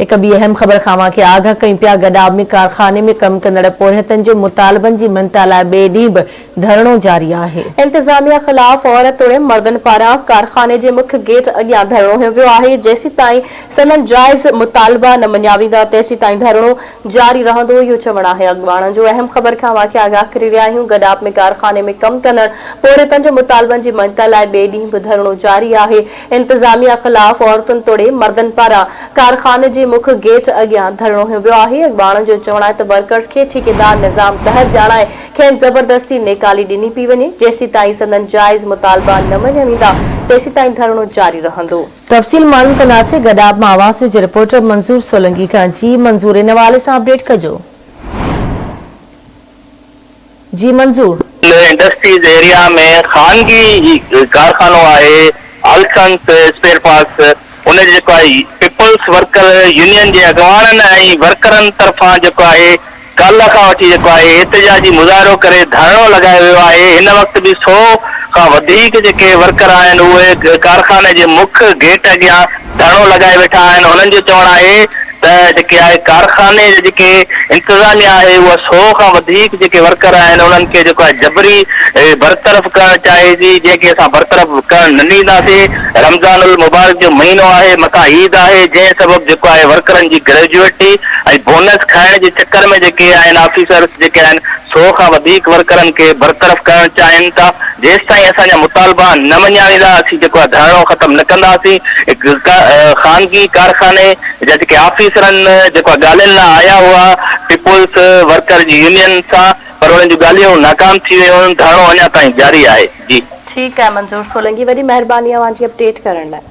एक ॿी अहम ख़बर खां खे आगाह कयूं पिया। गडाब में कारखाने में कम कंदड़ पोरियतनि जो मुतालबनि जी मनता लाइ ॿिए ॾींहुं बि धरणो जारी आहे। इंतज़ामिया ख़िलाफ़ औरत तोड़े मर्दनि पारां कारखाने जे मुख्य गेट अॻियां धरणो हंयो वियो आहे। जेसीं ताईं सनन जाइज़ मुतालबा न मञिया वेंदा तेसीं ताईं धरणो जारी रहंदो, इहो चवणु आहे अॻवाणनि जो। अहम ख़बर खां खे आगाह करे रहिया आहियूं। गडाब में कारखाने में कम कंदड़ पोरियतनि जो मुतालबनि जी मनता लाइ ॿिए ॾींहुं बि धरणो जारी आहे। इंतज़ामिया ख़िलाफ़ औरतुनि तोड़े मर्दनि पारां कारखाने जे मुख्य गेट अॻियां धरणो हंयो वियो आहे। अॻवाणनि जो चवणु आहे त वर्कर्स खे ठेकेदार निज़ाम तहत ॼाणाए खेनि ज़बरदस्ती नेकाली ॾिनी पई वञे। जेसीं ताईं सदन जाइज़ मुतालबा न मञिया वेंदा तेसीं ताईं धरणो जारी रहंदो। तफ़सील मालूम कंदासीं। गडाब मां आवाज़ जे रिपोर्टर मंज़ूर सोलंकी खां। जी मंज़ूर, इन हवाले सां अपडेट कजो। जी मंज़ूर। इंडस्ट्रीज एरिया में खानगी कारखानो आहे आलसंस स्पेयर पार्ट्स, उन जेको आहे पीपल्स वर्कर यूनियन जे अॻवाननि ऐं वर्करनि तरफ़ां जेको आहे कल्ह खां वठी जेको आहे एहतिजाजी मुज़ाहिरो करे धरणो लॻायो वियो आहे। हिन वक़्तु बि 100 खां वधीक जेके वर्कर आहिनि उहे कारखाने जे मुख्य गेट अॻियां धरणो लॻाए वेठा आहिनि। उन्हनि जो चवणु आहे त जेके आहे कारखाने जे जेके इंतज़ामिया आहे उहा 100 खां वधीक जेके वर्कर आहिनि उन्हनि खे जेको आहे जबरी बरतरफ़ करणु चाहे थी, जेके असां बरतरफ़ करणु न ॾींदासीं। रमज़ानुल मुबारक जो महीनो आहे, मथां ईद आहे, जंहिं सबबु जेको आहे वर्करनि जी ग्रेजुएटी ऐं बोनस खाइण जे चकर में जेके आहिनि ऑफिसर्स जेके आहिनि 100 खां वधीक वर्करनि खे बरतरफ़ करणु चाहिनि था। जेसि ताईं असांजा मुतालबा न मञिया वेंदा असीं जेको आहे धरणो ख़तमु न कंदासीं। ख़ानगी कारखाने जा जेके ऑफिसरनि जेको आहे ॻाल्हियुनि लाइ आया हुआ पीपुल्स वर्कर जी यूनियन सां, पर उन्हनि जूं ॻाल्हियूं नाकाम थी वियूं। धरणो अञा ताईं जारी आहे। जी ठीकु आहे मंज़ूर सोलंकी, वॾी महिरबानी अवां जी अपडेट करण लाइ।